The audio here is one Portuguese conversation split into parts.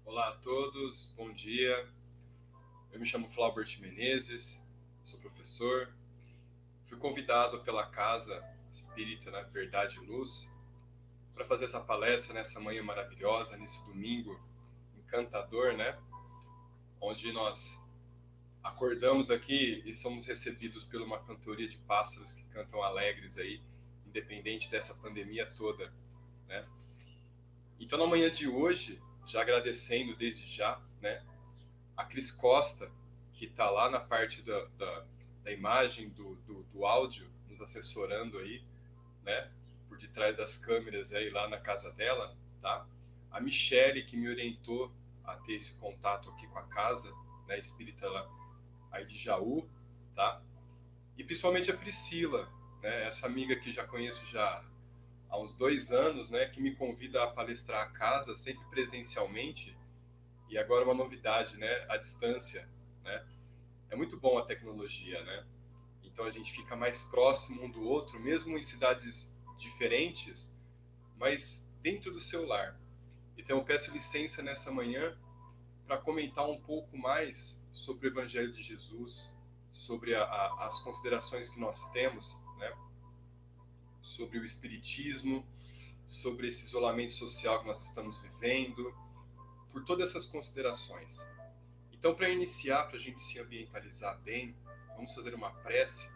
Olá a todos, bom dia. Eu me chamo Flaubert Menezes, sou professor. Fui convidado pela Casa Espírita na Verdade e Luz para fazer essa palestra nessa manhã maravilhosa, nesse domingo encantador, né? Onde nós acordamos aqui e somos recebidos por uma cantoria de pássaros que cantam alegres aí, independente dessa pandemia toda, né? Então, na manhã de hoje, já agradecendo desde já, né? A Cris Costa, que está lá na parte da imagem, do áudio, nos assessorando aí, né? Por detrás das câmeras aí lá na casa dela, tá? A Michele, que me orientou a ter esse contato aqui com a casa, né? Espírita lá, aí de Jaú, tá? E principalmente a Priscila, né? Essa amiga que já conheço já há uns 2 anos, né? Que me convida a palestrar a casa, sempre presencialmente, e agora uma novidade, né? À distância, né? É muito bom a tecnologia, né? Então a gente fica mais próximo um do outro, mesmo em cidades diferentes, mas dentro do seu lar. Então eu peço licença nessa manhã para comentar um pouco mais sobre o Evangelho de Jesus, sobre as considerações que nós temos, né? Sobre o Espiritismo, sobre esse isolamento social que nós estamos vivendo, por todas essas considerações. Então, para iniciar, para a gente se ambientalizar bem, vamos fazer uma prece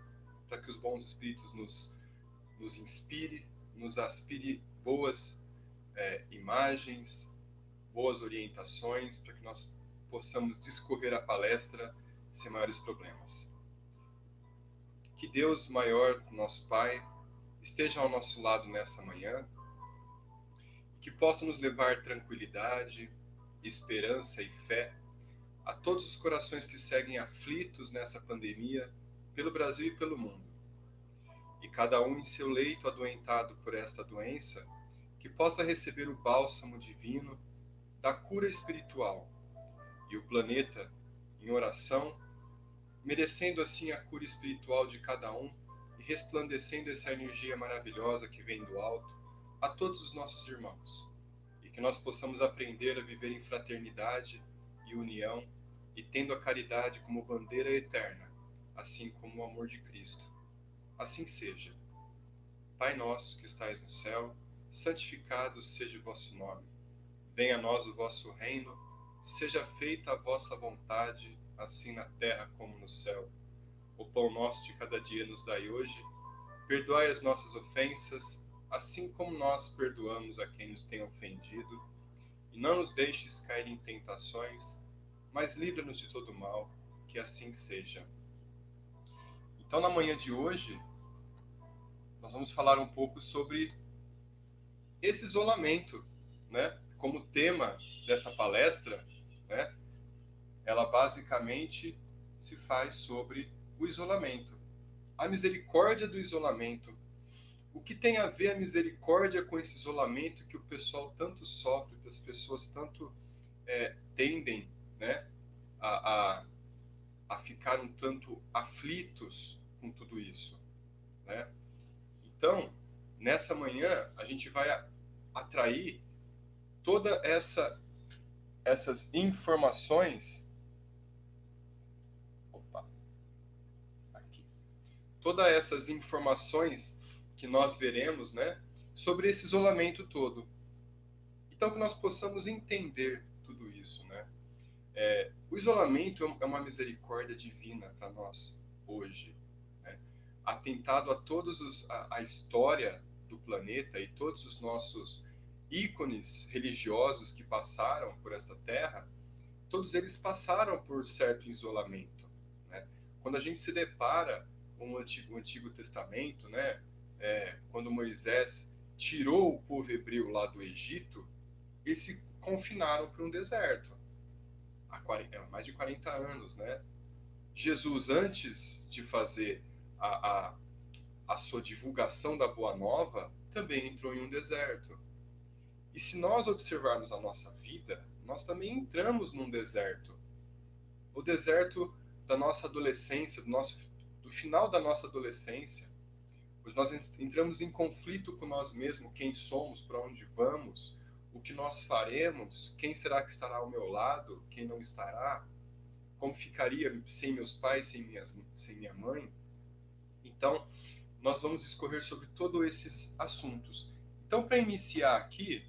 para que os bons espíritos nos inspire, nos aspire boas imagens, boas orientações, para que nós possamos discorrer a palestra sem maiores problemas. Que Deus maior, nosso Pai, esteja ao nosso lado nessa manhã, que possa nos levar tranquilidade, esperança e fé a todos os corações que seguem aflitos nessa pandemia, pelo Brasil e pelo mundo. E cada um em seu leito adoentado por esta doença, que possa receber o bálsamo divino da cura espiritual, e o planeta, em oração, merecendo assim a cura espiritual de cada um e resplandecendo essa energia maravilhosa que vem do alto a todos os nossos irmãos. E que nós possamos aprender a viver em fraternidade e união, e tendo a caridade como bandeira eterna, assim como o amor de Cristo. Assim seja. Pai nosso que estais no céu, santificado seja o vosso nome. Venha a nós o vosso reino, seja feita a vossa vontade, assim na terra como no céu. O pão nosso de cada dia nos dai hoje. Perdoai as nossas ofensas, assim como nós perdoamos a quem nos tem ofendido. E não nos deixes cair em tentações, mas livra-nos de todo mal, que assim seja. Então, na manhã de hoje, nós vamos falar um pouco sobre esse isolamento, né? Como tema dessa palestra, né? Ela basicamente se faz sobre o isolamento, a misericórdia do isolamento. O que tem a ver a misericórdia com esse isolamento que o pessoal tanto sofre, que as pessoas tanto tendem, né, a, a, a ficar um tanto aflitos com tudo isso, né? Então, nessa manhã, a gente vai atrair toda essas informações, opa, aqui, todas essas informações que nós veremos, né, sobre esse isolamento todo. Então, que nós possamos entender tudo isso, né? O isolamento é uma misericórdia divina para nós hoje, né? Atentado a a história do planeta e todos os nossos ícones religiosos que passaram por esta terra, todos eles passaram por certo isolamento, né? Quando a gente se depara com o Antigo Testamento, né? Quando Moisés tirou o povo hebreu lá do Egito, eles se confinaram para um deserto há mais de 40 anos, né? Jesus, antes de fazer a, a, a sua divulgação da Boa Nova, também entrou em um deserto. E se nós observarmos a nossa vida, nós também entramos num deserto. O deserto da nossa adolescência, do final da nossa adolescência, onde nós entramos em conflito com nós mesmos, quem somos, para onde vamos, o que nós faremos, quem será que estará ao meu lado, quem não estará, como ficaria sem meus pais, sem minha mãe. Então, nós vamos discorrer sobre todos esses assuntos. Então, para iniciar aqui,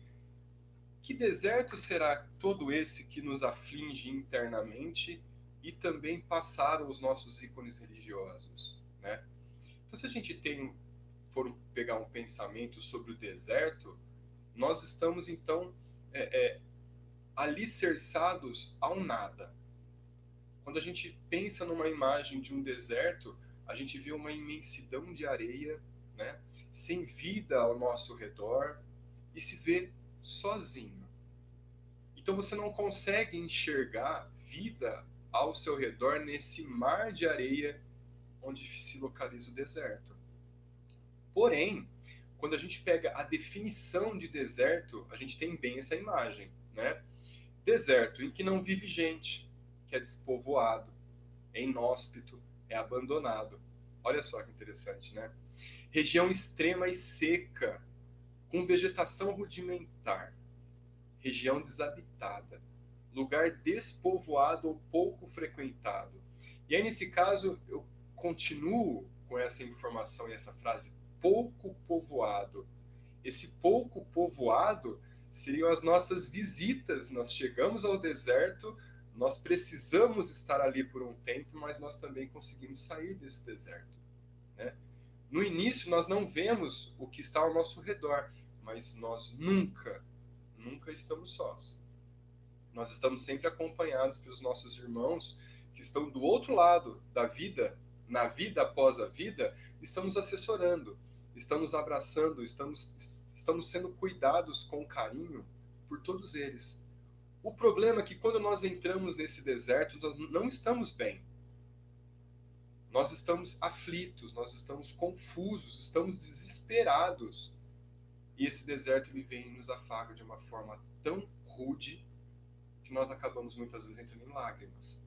que deserto será todo esse que nos aflige internamente e também passaram os nossos ícones religiosos, né? Então, se a gente for pegar um pensamento sobre o deserto, nós estamos então alicerçados ao nada. Quando a gente pensa numa imagem de um deserto, a gente vê uma imensidão de areia, né, sem vida ao nosso redor e se vê sozinho. Então você não consegue enxergar vida ao seu redor nesse mar de areia onde se localiza o deserto. Porém, quando a gente pega a definição de deserto, a gente tem bem essa imagem, né? Deserto em que não vive gente, que é despovoado, é inóspito, é abandonado. Olha só que interessante, né? Região extrema e seca, com vegetação rudimentar. Região desabitada. Lugar despovoado ou pouco frequentado. E aí, nesse caso, eu continuo com essa informação e essa frase, pouco povoado. Esse pouco povoado seriam as nossas visitas. Nós chegamos ao deserto, nós precisamos estar ali por um tempo, mas nós também conseguimos sair desse deserto, né? No início, nós não vemos o que está ao nosso redor, mas nós nunca estamos sós. Nós estamos sempre acompanhados pelos nossos irmãos que estão do outro lado da vida, na vida após a vida, estamos assessorando, estamos abraçando, estamos sendo cuidados com carinho por todos eles. O problema é que quando nós entramos nesse deserto, nós não estamos bem. Nós estamos aflitos, nós estamos confusos, estamos desesperados. E esse deserto ele vem e nos afaga de uma forma tão rude que nós acabamos muitas vezes entrando em lágrimas.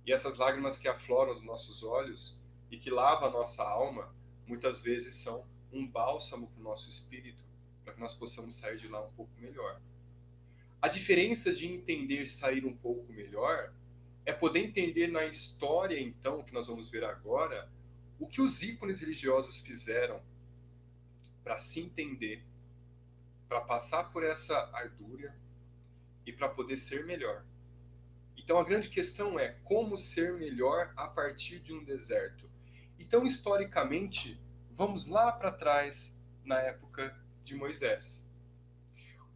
E essas lágrimas que afloram dos nossos olhos e que lavam a nossa alma, muitas vezes são um bálsamo para o nosso espírito, para que nós possamos sair de lá um pouco melhor. A diferença de entender sair um pouco melhor é poder entender na história, então, que nós vamos ver agora, o que os ícones religiosos fizeram para se entender, para passar por essa ardúria e para poder ser melhor. Então a grande questão é como ser melhor a partir de um deserto. Então, historicamente, vamos lá para trás, na época de Moisés.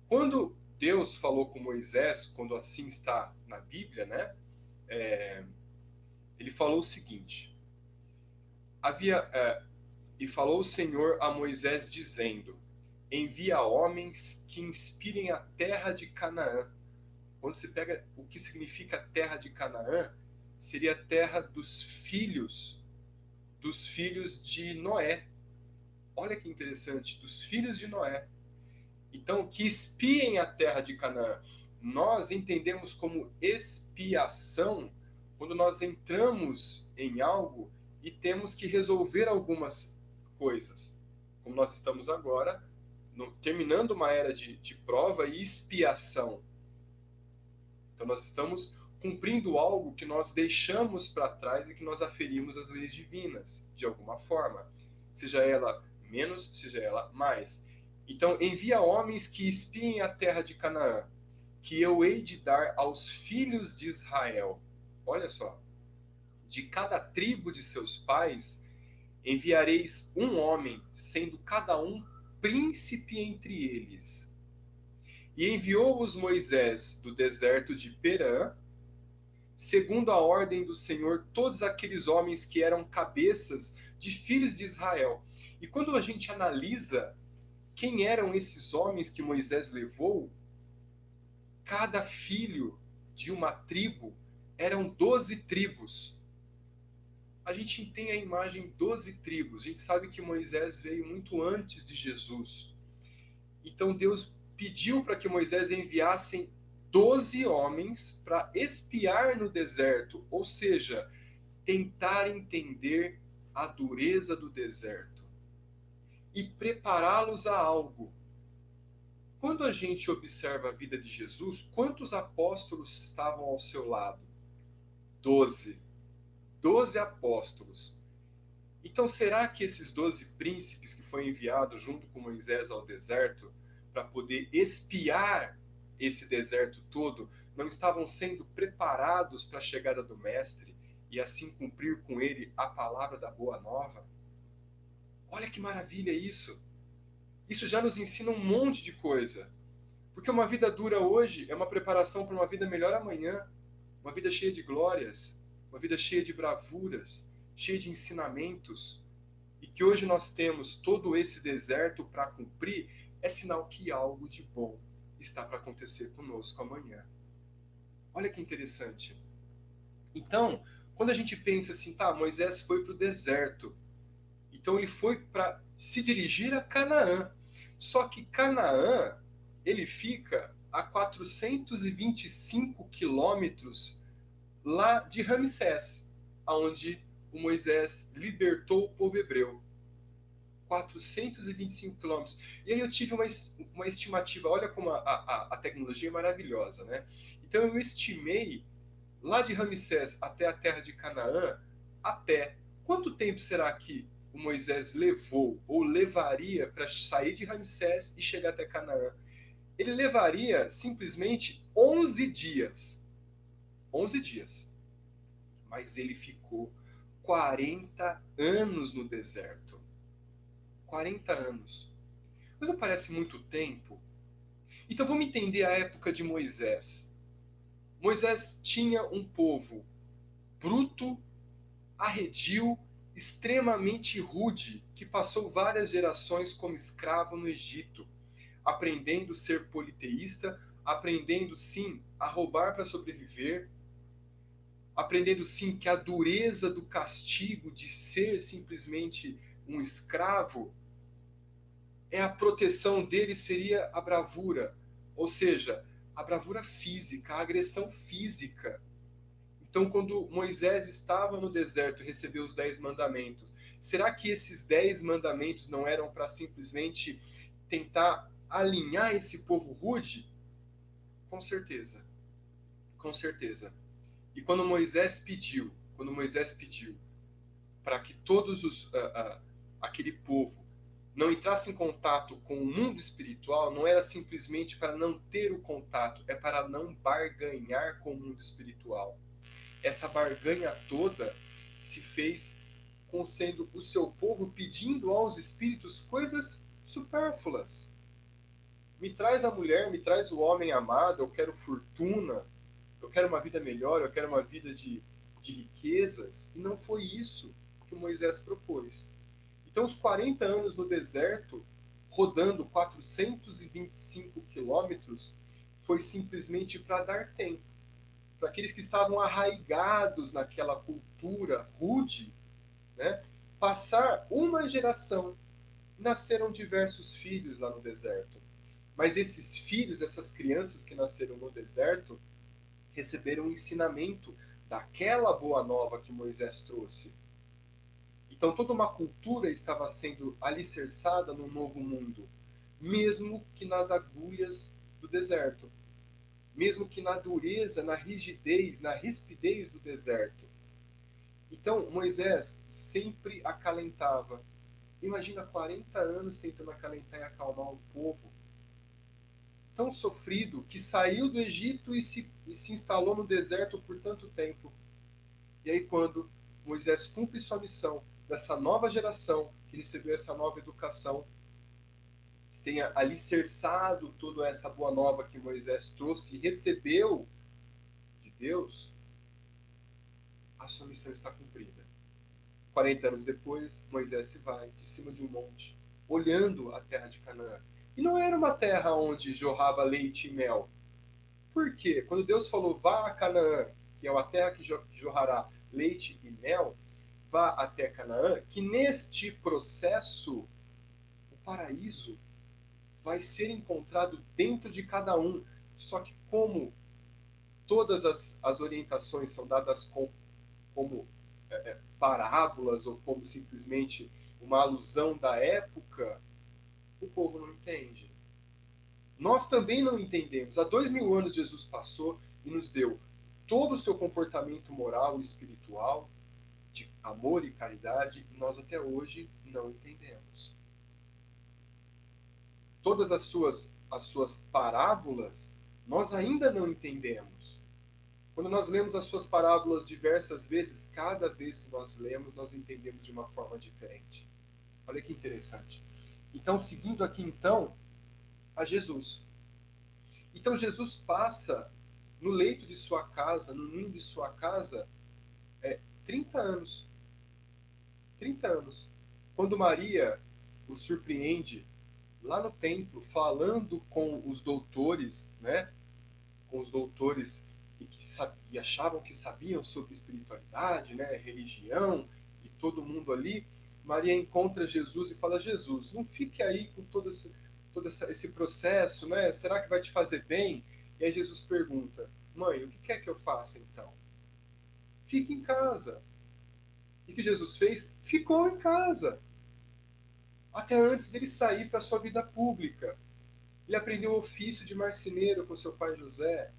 Quando Deus falou com Moisés, quando assim está na Bíblia, né? Ele falou o seguinte: e falou o Senhor a Moisés dizendo: envia homens que inspirem a terra de Canaã. Quando se pega o que significa terra de Canaã, seria a terra dos filhos de Noé. Olha que interessante, dos filhos de Noé. Então, que espiem a terra de Canaã. Nós entendemos como expiação quando nós entramos em algo e temos que resolver algumas coisas. Como nós estamos agora, terminando uma era de prova e expiação. Então, nós estamos cumprindo algo que nós deixamos para trás e que nós aferimos às leis divinas, de alguma forma. Seja ela menos, seja ela mais. Então, envia homens que espiem a terra de Canaã, que eu hei de dar aos filhos de Israel. Olha só. De cada tribo de seus pais, enviareis um homem, sendo cada um príncipe entre eles. E enviou-os Moisés do deserto de Perã, segundo a ordem do Senhor, todos aqueles homens que eram cabeças de filhos de Israel. E quando a gente analisa quem eram esses homens que Moisés levou, cada filho de uma tribo eram 12 tribos. A gente tem a imagem 12 tribos. A gente sabe que Moisés veio muito antes de Jesus. Então Deus pediu para que Moisés enviasse 12 homens para espiar no deserto, ou seja, tentar entender a dureza do deserto e prepará-los a algo. quando a gente observa a vida de Jesus, quantos apóstolos estavam ao seu lado? 12. 12 apóstolos. Então, será que esses 12 príncipes que foram enviados junto com Moisés ao deserto para poder espiar esse deserto todo, não estavam sendo preparados para a chegada do Mestre e assim cumprir com ele a palavra da Boa Nova? Olha que maravilha isso! Isso já nos ensina um monte de coisa. Porque uma vida dura hoje é uma preparação para uma vida melhor amanhã, uma vida cheia de glórias, uma vida cheia de bravuras, cheia de ensinamentos. E que hoje nós temos todo esse deserto para cumprir, é sinal que algo de bom está para acontecer conosco amanhã. Olha que interessante. Então, quando a gente pensa assim, tá, Moisés foi para o deserto, então ele foi para se dirigir a Canaã. Só que Canaã, ele fica a 425 quilômetros lá de Ramsés, onde o Moisés libertou o povo hebreu. 425 quilômetros. E aí eu tive uma estimativa, olha como a tecnologia é maravilhosa, né? Então eu estimei lá de Ramsés até a terra de Canaã, a pé. Quanto tempo será que o Moisés levou ou levaria para sair de Ramsés e chegar até Canaã? Ele levaria simplesmente 11 dias. 11 dias. Mas ele ficou 40 anos no deserto. 40 anos. Mas não parece muito tempo? Então vamos entender a época de Moisés. Moisés tinha um povo bruto, arredio, extremamente rude, que passou várias gerações como escravo no Egito, aprendendo a ser politeísta, aprendendo sim a roubar para sobreviver, aprendendo sim que a dureza do castigo de ser simplesmente um escravo é a proteção dele seria a bravura, ou seja, a bravura física, a agressão física. Então, quando Moisés estava no deserto e recebeu os 10 mandamentos, será que esses 10 mandamentos não eram para simplesmente tentar alinhar esse povo rude? Com certeza, com certeza. E quando Moisés pediu para que todos aquele povo não entrasse em contato com o mundo espiritual, não era simplesmente para não ter o contato, é para não barganhar com o mundo espiritual. Essa barganha toda se fez com sendo o seu povo pedindo aos espíritos coisas supérfluas. Me traz a mulher, me traz o homem amado, eu quero fortuna, eu quero uma vida melhor, eu quero uma vida de riquezas. E não foi isso que Moisés propôs. Então, os 40 anos no deserto, rodando 425 quilômetros, foi simplesmente para dar tempo. Para aqueles que estavam arraigados naquela cultura rude, né, passar uma geração. Nasceram diversos filhos lá no deserto. Mas esses filhos, essas crianças que nasceram no deserto, receberam o ensinamento daquela boa nova que Moisés trouxe. Então toda uma cultura estava sendo alicerçada no novo mundo, mesmo que nas agulhas do deserto, mesmo que na dureza, na rigidez, na rispidez do deserto. Então Moisés sempre acalentava. Imagina 40 anos tentando acalentar e acalmar um povo tão sofrido que saiu do Egito e se instalou no deserto por tanto tempo. E aí, quando Moisés cumpre sua missão dessa nova geração que recebeu essa nova educação, tenha alicerçado toda essa boa nova que Moisés trouxe e recebeu de Deus, a sua missão está cumprida. 40 anos depois, Moisés se vai de cima de um monte, olhando a terra de Canaã. E não era uma terra onde jorrava leite e mel. Por quê? Quando Deus falou, vá a Canaã, que é uma terra que jorrará leite e mel, vá até Canaã, que neste processo, o paraíso vai ser encontrado dentro de cada um. Só que como todas as orientações são dadas como parábolas ou como simplesmente uma alusão da época, o povo não entende. Nós também não entendemos. Há 2000 anos Jesus passou e nos deu todo o seu comportamento moral e espiritual, de amor e caridade, e nós até hoje não entendemos. Todas as suas parábolas, nós ainda não entendemos. Quando nós lemos as suas parábolas diversas vezes, cada vez que nós lemos, nós entendemos de uma forma diferente. Olha que interessante. Então, seguindo aqui então, a Jesus. Então Jesus passa no leito de sua casa, no ninho de sua casa, 30 anos. 30 anos. Quando Maria o surpreende lá no templo, falando com os doutores, né? Com os doutores e achavam que sabiam sobre espiritualidade, né? Religião, e todo mundo ali, Maria encontra Jesus e fala: Jesus, não fique aí com todo esse processo, né? Será que vai te fazer bem? E aí Jesus pergunta: mãe, o que quer que eu faça então? Fique em casa. E o que Jesus fez? Ficou em casa. Até antes dele sair para a sua vida pública. Ele aprendeu o ofício de marceneiro com seu pai José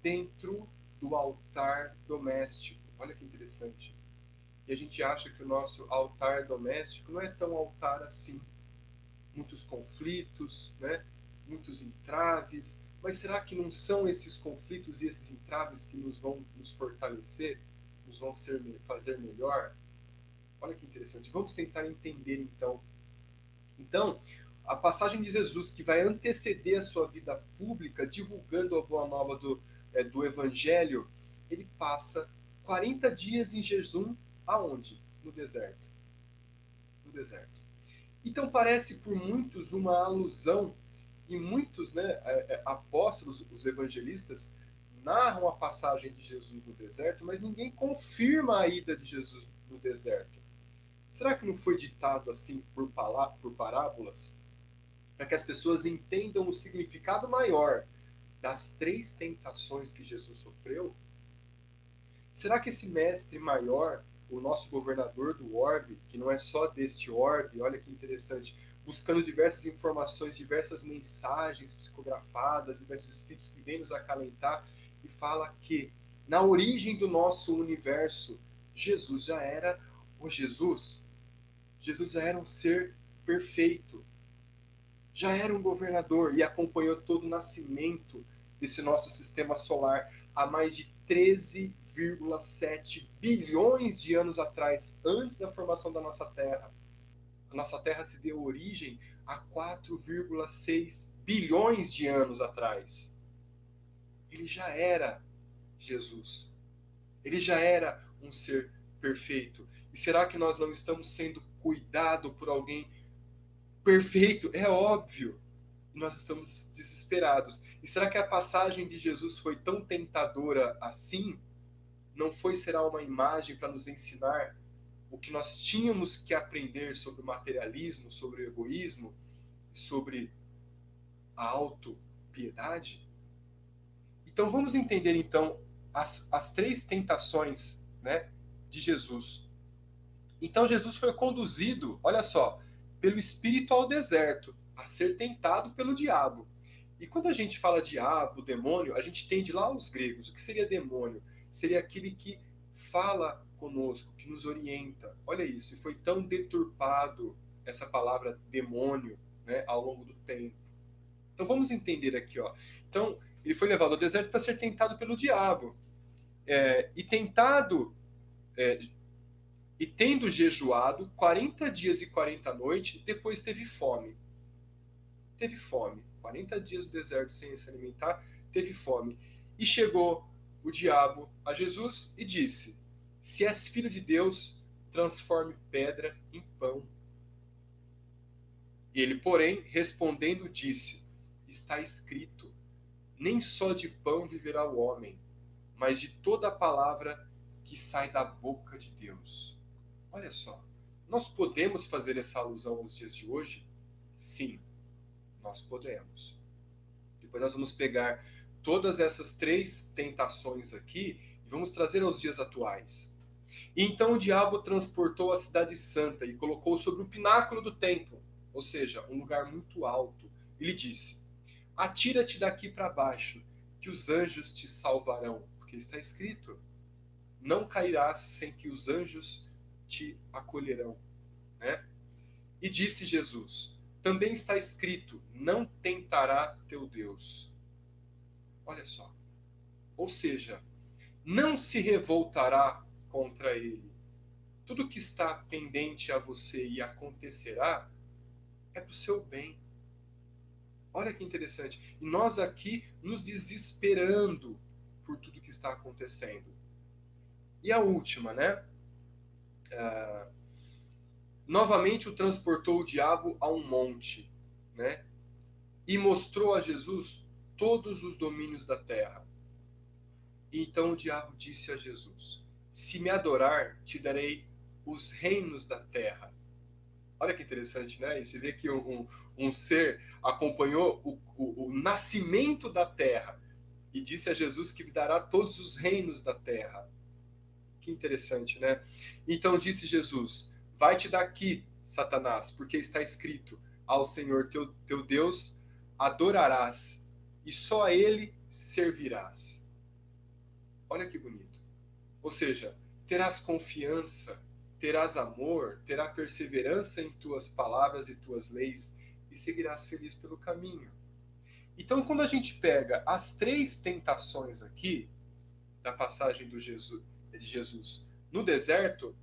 dentro do altar doméstico. Olha que interessante. E a gente acha que o nosso altar doméstico não é tão altar assim. Muitos conflitos, né? Muitos entraves. Mas será que não são esses conflitos e esses entraves que nos vão nos fortalecer, nos vão fazer melhor? Olha que interessante. Vamos tentar entender então. Então, a passagem de Jesus que vai anteceder a sua vida pública, divulgando a boa nova do Evangelho, ele passa 40 dias em jejum, aonde? No deserto. No deserto. Então parece por muitos uma alusão, e muitos, né, apóstolos, os evangelistas, narram a passagem de Jesus no deserto, mas ninguém confirma a ida de Jesus no deserto. Será que não foi ditado assim por parábolas? Para que as pessoas entendam o significado maior das 3 tentações que Jesus sofreu? Será que esse mestre maior, o nosso governador do orbe, que não é só deste orbe, olha que interessante, buscando diversas informações, diversas mensagens psicografadas, diversos espíritos que vêm nos acalentar, e fala que na origem do nosso universo, Jesus já era o Jesus. Jesus já era um ser perfeito. Já era um governador e acompanhou todo o nascimento desse nosso sistema solar há mais de 13,7 bilhões de anos atrás, antes da formação da nossa Terra. A nossa Terra se deu origem há 4,6 bilhões de anos atrás. Ele já era Jesus. Ele já era um ser perfeito. E será que nós não estamos sendo cuidados por alguém perfeito? É óbvio. Nós estamos desesperados. E será que a passagem de Jesus foi tão tentadora assim? Não foi, será, uma imagem para nos ensinar o que nós tínhamos que aprender sobre o materialismo, sobre o egoísmo, sobre a autopiedade? Então vamos entender então as 3 tentações, né, de Jesus. Então Jesus foi conduzido, olha só, pelo Espírito ao deserto, a ser tentado pelo diabo. E quando a gente fala diabo, demônio, a gente entende lá os gregos. O que seria demônio? Seria aquele que fala conosco, que nos orienta. Olha isso, e foi tão deturpado essa palavra demônio, né, ao longo do tempo. Então vamos entender aqui, ó. Então ele foi levado ao deserto para ser tentado pelo diabo. E tentado, e tendo jejuado 40 dias e 40 noites, depois teve fome. Teve fome. 40 dias no deserto sem se alimentar, teve fome. E chegou o diabo a Jesus e disse: se és filho de Deus, transforme pedra em pão. Ele, porém, respondendo, disse: está escrito, nem só de pão viverá o homem, mas de toda a palavra que sai da boca de Deus. Olha só, nós podemos fazer essa alusão aos dias de hoje? Sim, nós podemos. Depois nós vamos pegar todas essas 3 tentações aqui e vamos trazer aos dias atuais. E então o diabo transportou a cidade santa e colocou sobre o pináculo do templo, ou seja, um lugar muito alto. Ele disse: atira-te daqui para baixo, que os anjos te salvarão. Porque está escrito, não cairás sem que os anjos te acolherão. Né? E disse Jesus, também está escrito, não tentará teu Deus. Olha só. Ou seja, não se revoltará contra ele. Tudo que está pendente a você e acontecerá é para o seu bem. Olha que interessante. E nós aqui nos desesperando por tudo que está acontecendo. E a última, né? Novamente o transportou o diabo a um monte, né? E mostrou a Jesus todos os domínios da terra. E então o diabo disse a Jesus, se me adorar, te darei os reinos da terra. Olha que interessante, né? E você vê que um ser acompanhou o nascimento da terra e disse a Jesus que lhe dará todos os reinos da terra. Que interessante, né? Então disse Jesus, vai-te daqui, Satanás, porque está escrito, ao Senhor teu Deus adorarás e só a ele servirás. Olha que bonito. Ou seja, terás confiança, terás amor, terás perseverança em tuas palavras e tuas leis e seguirás feliz pelo caminho. Então, quando a gente pega as 3 tentações aqui, da passagem de Jesus no deserto,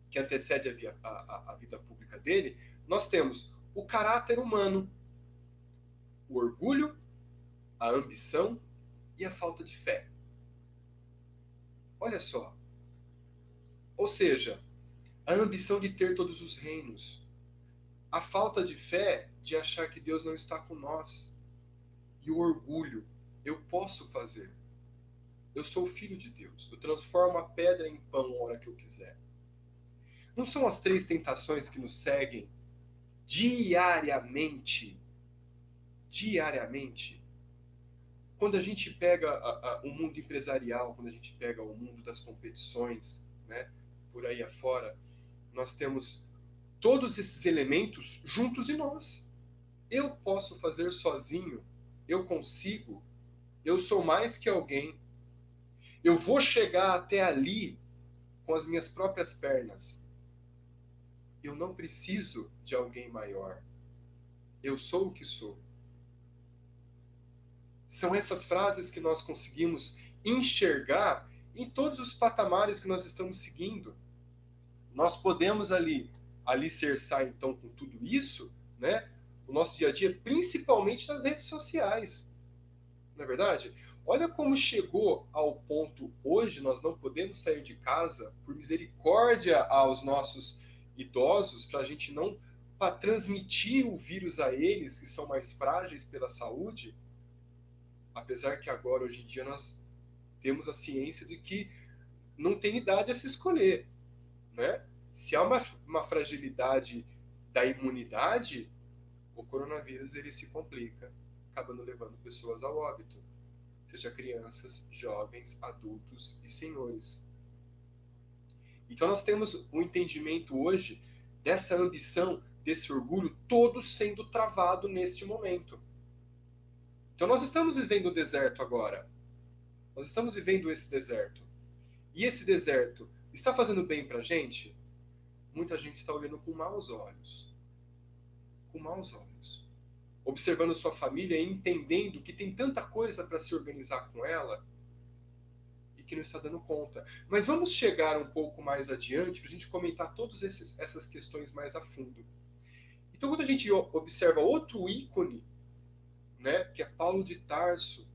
que antecede a vida pública dele, nós temos o caráter humano, o orgulho, a ambição e a falta de fé. Olha só. Ou seja, a ambição de ter todos os reinos, a falta de fé de achar que Deus não está com nós, e o orgulho, eu posso fazer. Eu sou filho de Deus, eu transformo a pedra em pão a hora que eu quiser. Não são as 3 tentações que nos seguem diariamente? Diariamente. Quando a gente pega o mundo empresarial, quando a gente pega o mundo das competições, né, por aí afora, nós temos todos esses elementos juntos em nós. Eu posso fazer sozinho, eu consigo, eu sou mais que alguém, eu vou chegar até ali com as minhas próprias pernas. Eu não preciso de alguém maior. Eu sou o que sou. São essas frases que nós conseguimos enxergar em todos os patamares que nós estamos seguindo. Nós podemos alicerçar então com tudo isso, né, o nosso dia a dia, principalmente nas redes sociais. Não é verdade? Olha como chegou ao ponto hoje, nós não podemos sair de casa por misericórdia aos nossos idosos, para a gente não para transmitir o vírus a eles, que são mais frágeis pela saúde, apesar que agora, hoje em dia, nós temos a ciência de que não tem idade a se escolher, né? Se há uma fragilidade da imunidade, o coronavírus ele se complica, acabando levando pessoas ao óbito, seja crianças, jovens, adultos e senhores. Então nós temos um entendimento hoje dessa ambição, desse orgulho, todo sendo travado neste momento. Então nós estamos vivendo o deserto agora. Nós estamos vivendo esse deserto. E esse deserto está fazendo bem para a gente? Muita gente está olhando com maus olhos. Com maus olhos. Observando sua família e entendendo que tem tanta coisa para se organizar com ela e que não está dando conta. Mas vamos chegar um pouco mais adiante para a gente comentar todas essas questões mais a fundo. Então, quando a gente observa outro ícone, né, que é Paulo de Tarso,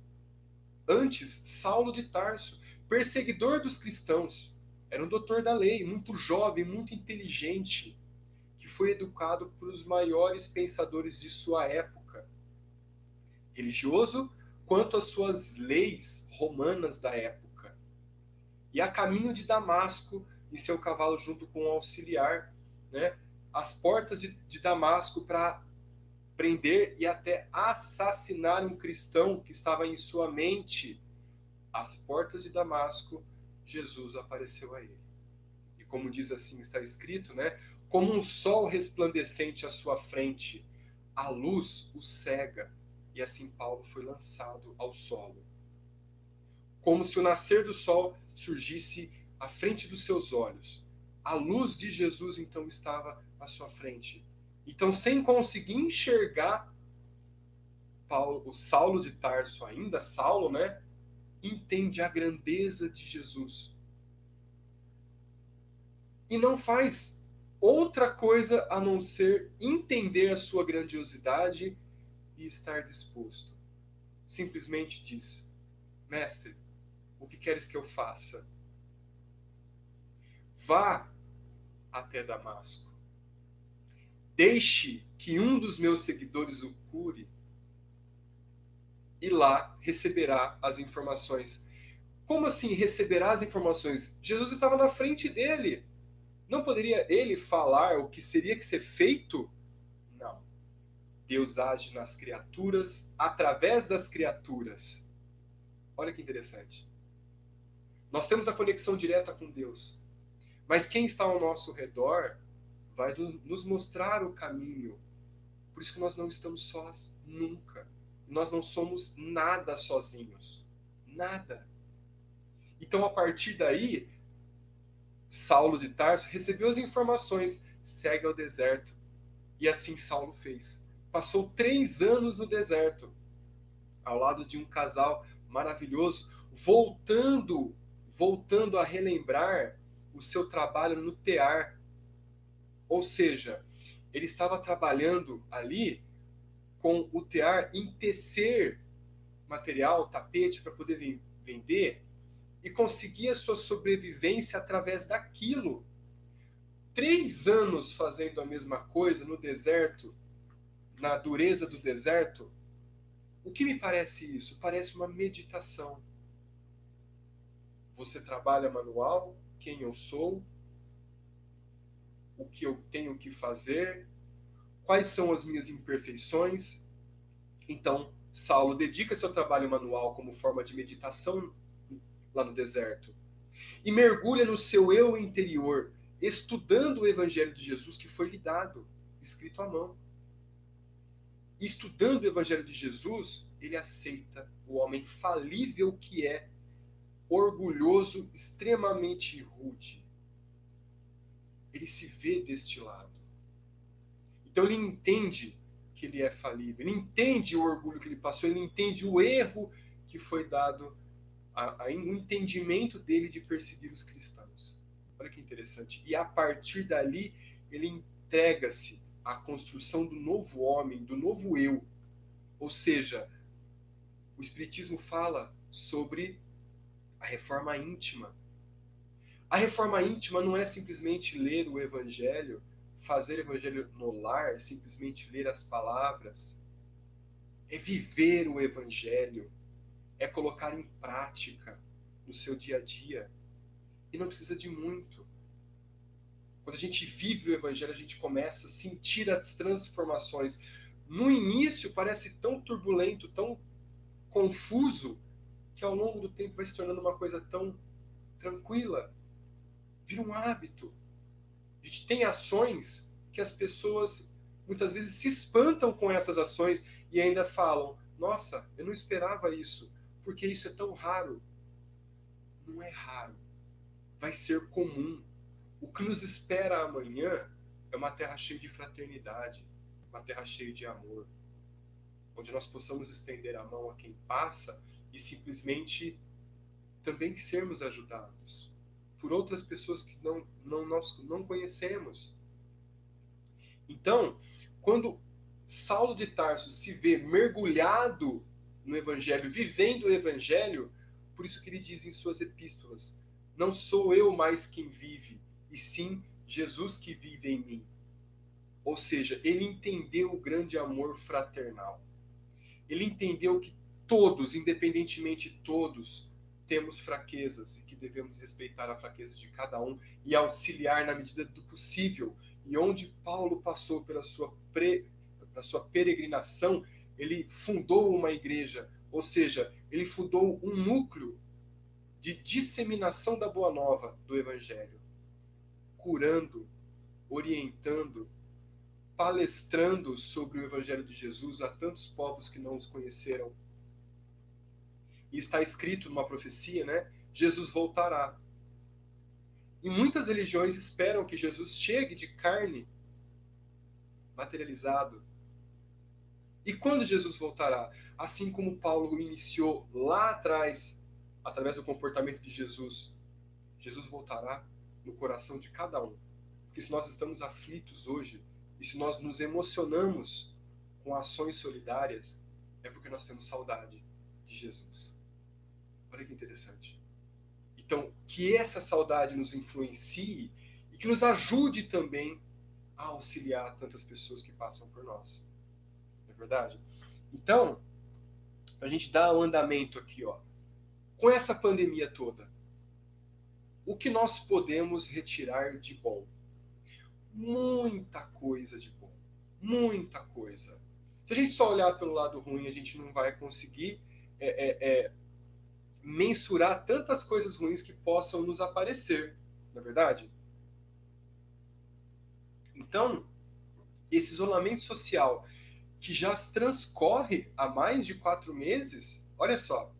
antes Saulo de Tarso, perseguidor dos cristãos, era um doutor da lei, muito jovem, muito inteligente, que foi educado por os maiores pensadores de sua época, religioso quanto às suas leis romanas da época. E a caminho de Damasco, em seu cavalo junto com um auxiliar, né, às portas de Damasco para prender e até assassinar um cristão que estava em sua mente. Às portas de Damasco, Jesus apareceu a ele. E como diz assim, está escrito, né? Como um sol resplandecente à sua frente, a luz o cega, E assim Paulo foi lançado ao solo. Como se o nascer do sol surgisse à frente dos seus olhos. A luz de Jesus então estava à sua frente. Então, sem conseguir enxergar, Paulo, o Saulo de Tarso, ainda Saulo, né, entende a grandeza de Jesus. E não faz outra coisa a não ser entender a sua grandiosidade e estar disposto. Simplesmente diz: Mestre, o que queres que eu faça? Vá até Damasco. Deixe que um dos meus seguidores o cure e lá receberá as informações. Como assim receberá as informações? Jesus estava na frente dele. Não poderia ele falar o que seria que ser feito? Não. Deus age nas criaturas, através das criaturas. Olha que interessante. Nós temos a conexão direta com Deus. Mas quem está ao nosso redor vai nos mostrar o caminho. Por isso que nós não estamos sós nunca. Nós não somos nada sozinhos. Nada. Então, a partir daí, Saulo de Tarso recebeu as informações, segue ao deserto. E assim Saulo fez. Passou 3 anos no deserto, ao lado de um casal maravilhoso, voltando a relembrar o seu trabalho no tear. Ou seja, ele estava trabalhando ali com o tear em tecer material, tapete, para poder vender e conseguir a sua sobrevivência através daquilo. 3 anos fazendo a mesma coisa no deserto, na dureza do deserto. O que me parece isso? Parece uma meditação. Você trabalha manual, quem eu sou, o que eu tenho que fazer, quais são as minhas imperfeições. Então, Saulo dedica seu trabalho manual como forma de meditação lá no deserto e mergulha no seu eu interior, estudando o Evangelho de Jesus que foi lhe dado, escrito à mão. E estudando o Evangelho de Jesus, ele aceita o homem falível que é, orgulhoso, extremamente rude. Ele se vê deste lado. Então ele entende que ele é falível, ele entende o orgulho que ele passou, ele entende o erro que foi dado, o entendimento dele de perseguir os cristãos. Olha que interessante. E a partir dali, ele entrega-se à construção do novo homem, do novo eu. Ou seja, o Espiritismo fala sobre a reforma íntima. A reforma íntima não é simplesmente ler o Evangelho, fazer o Evangelho no lar, simplesmente ler as palavras. É viver o Evangelho, é colocar em prática no seu dia a dia. E não precisa de muito. Quando a gente vive o Evangelho, a gente começa a sentir as transformações. No início parece tão turbulento, tão confuso, que ao longo do tempo vai se tornando uma coisa tão tranquila. Vira um hábito. A gente tem ações que as pessoas muitas vezes se espantam com essas ações e ainda falam: nossa, eu não esperava isso, porque isso é tão raro. Não é raro. Vai ser comum. O que nos espera amanhã é uma terra cheia de fraternidade, uma terra cheia de amor, onde nós possamos estender a mão a quem passa e simplesmente também sermos ajudados por outras pessoas que nós não conhecemos. Então, quando Saulo de Tarso se vê mergulhado no Evangelho, vivendo o Evangelho, por isso que ele diz em suas epístolas: não sou eu mais quem vive, e sim Jesus que vive em mim. Ou seja, ele entendeu o grande amor fraternal. Ele entendeu que todos, independentemente de todos, temos fraquezas e que devemos respeitar a fraqueza de cada um e auxiliar na medida do possível. E onde Paulo passou pela sua peregrinação, ele fundou uma igreja, ou seja, ele fundou um núcleo de disseminação da boa nova do Evangelho, curando, orientando, palestrando sobre o Evangelho de Jesus a tantos povos que não os conheceram. E está escrito numa profecia, né? Jesus voltará. E muitas religiões esperam que Jesus chegue de carne, materializado. E quando Jesus voltará? Assim como Paulo iniciou lá atrás, através do comportamento de Jesus, Jesus voltará no coração de cada um. Porque se nós estamos aflitos hoje, e se nós nos emocionamos com ações solidárias, é porque nós temos saudade de Jesus. Olha que interessante. Então, que essa saudade nos influencie e que nos ajude também a auxiliar tantas pessoas que passam por nós. Não é verdade? Então, a gente dá o andamento aqui, ó. Com essa pandemia toda, o que nós podemos retirar de bom? Muita coisa de bom. Muita coisa. Se a gente só olhar pelo lado ruim, a gente não vai conseguir mensurar tantas coisas ruins que possam nos aparecer, não é verdade? Então, esse isolamento social que já transcorre há mais de 4 meses, olha só,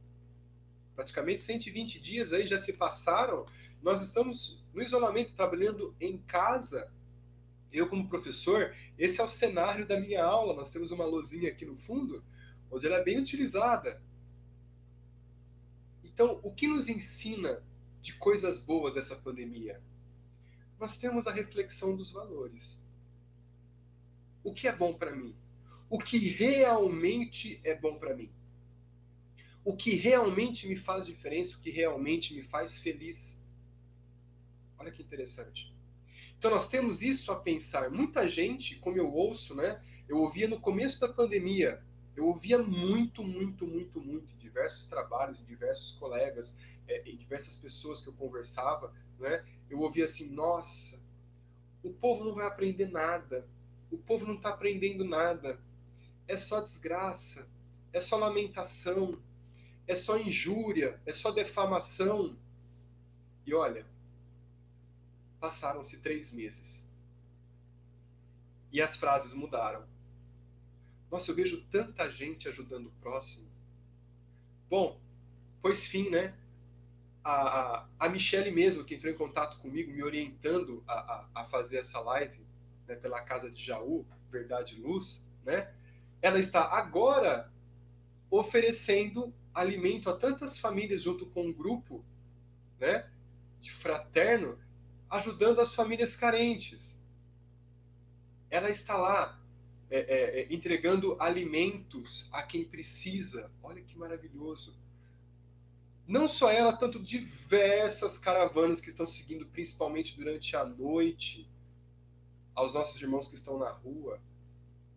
praticamente 120 dias aí já se passaram, nós estamos no isolamento, trabalhando em casa. Eu, como professor, esse é o cenário da minha aula. Nós temos uma luzinha aqui no fundo, onde ela é bem utilizada. Então, o que nos ensina de coisas boas essa pandemia? Nós temos a reflexão dos valores. O que é bom para mim? O que realmente é bom para mim? O que realmente me faz diferença? O que realmente me faz feliz? Olha que interessante. Então nós temos isso a pensar. Muita gente, como eu ouço, né? Eu ouvia no começo da pandemia, eu ouvia muito, em diversos trabalhos, em diversos colegas, em diversas pessoas que eu conversava, né? Eu ouvia assim, nossa, o povo não vai aprender nada, o povo não está aprendendo nada, é só desgraça, é só lamentação, é só injúria, é só defamação. E olha, passaram-se 3 meses. E as frases mudaram. Nossa, eu vejo tanta gente ajudando o próximo. Bom, pois fim, né? A Michelle mesmo, que entrou em contato comigo, me orientando a fazer essa live, né, pela Casa de Jaú, Verdade e Luz, né? Ela está agora oferecendo alimento a tantas famílias junto com um grupo, né, de fraterno, ajudando as famílias carentes. Ela está lá entregando alimentos a quem precisa. Olha que maravilhoso. Não só ela, tanto diversas caravanas que estão seguindo, principalmente durante a noite, aos nossos irmãos que estão na rua,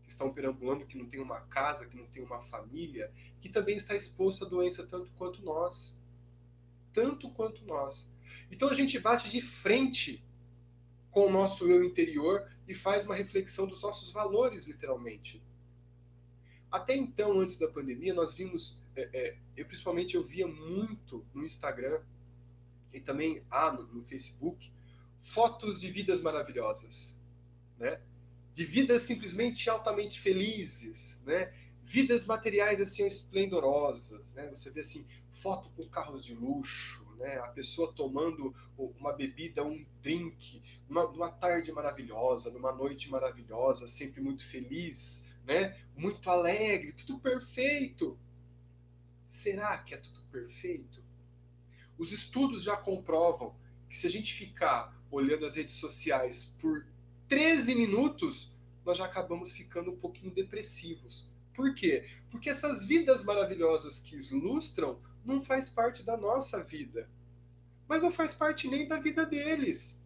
que estão perambulando, que não tem uma casa, que não tem uma família, que também está exposto à doença tanto quanto nós. Tanto quanto nós. Então a gente bate de frente com o nosso eu interior e faz uma reflexão dos nossos valores, literalmente. Até então, antes da pandemia, nós vimos, eu via muito no Instagram e também no Facebook, fotos de vidas maravilhosas, né? De vidas simplesmente altamente felizes, né? Vidas materiais assim esplendorosas, né? Você vê assim foto com carros de luxo, né? A pessoa tomando uma bebida, um drink, numa tarde maravilhosa, numa noite maravilhosa, sempre muito feliz, né? Muito alegre, tudo perfeito. Será que é tudo perfeito? Os estudos já comprovam que se a gente ficar olhando as redes sociais por 13 minutos, nós já acabamos ficando um pouquinho depressivos. Por quê? Porque essas vidas maravilhosas que ilustram não faz parte da nossa vida. Mas não faz parte nem da vida deles.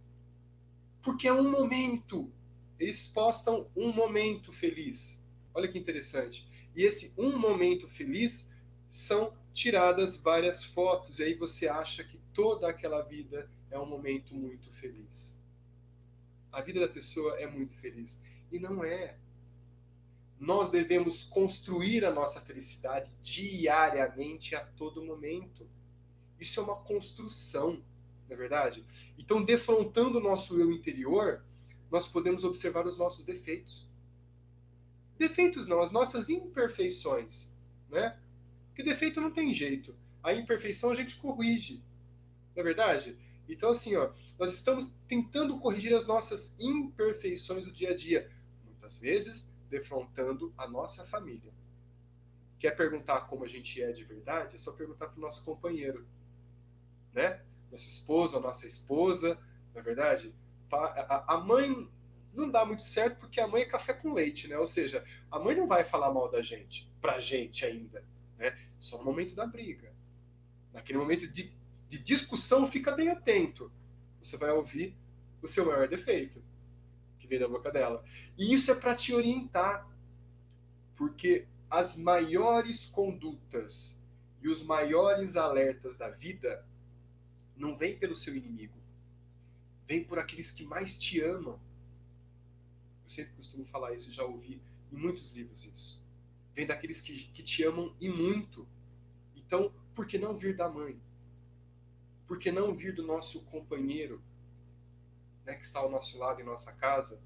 Porque é um momento. Eles postam um momento feliz. Olha que interessante. E esse um momento feliz são tiradas várias fotos. E aí você acha que toda aquela vida é um momento muito feliz. A vida da pessoa é muito feliz. E não é. Nós devemos construir a nossa felicidade diariamente, a todo momento. Isso é uma construção, não é verdade? Então, defrontando o nosso eu interior, nós podemos observar os nossos defeitos. Defeitos não, as nossas imperfeições, né? Porque defeito não tem jeito. A imperfeição a gente corrige, não é verdade? Então, assim, ó, nós estamos tentando corrigir as nossas imperfeições do dia a dia, muitas vezes defrontando a nossa família. Quer perguntar como a gente é de verdade? É só perguntar para o nosso companheiro, né? Nosso esposo, a nossa esposa, não é verdade? A mãe não dá muito certo porque a mãe é café com leite, né? Ou seja, a mãe não vai falar mal da gente, pra gente ainda, né? Só no momento da briga. Naquele momento de discussão, fica bem atento. Você vai ouvir o seu maior defeito, que vem da boca dela. E isso é para te orientar, porque as maiores condutas e os maiores alertas da vida não vêm pelo seu inimigo, vêm por aqueles que mais te amam. Eu sempre costumo falar isso, já ouvi em muitos livros isso. Vem daqueles que te amam e muito. Então, por que não vir da mãe? Por que não vir do nosso companheiro, né, que está ao nosso lado em nossa casa?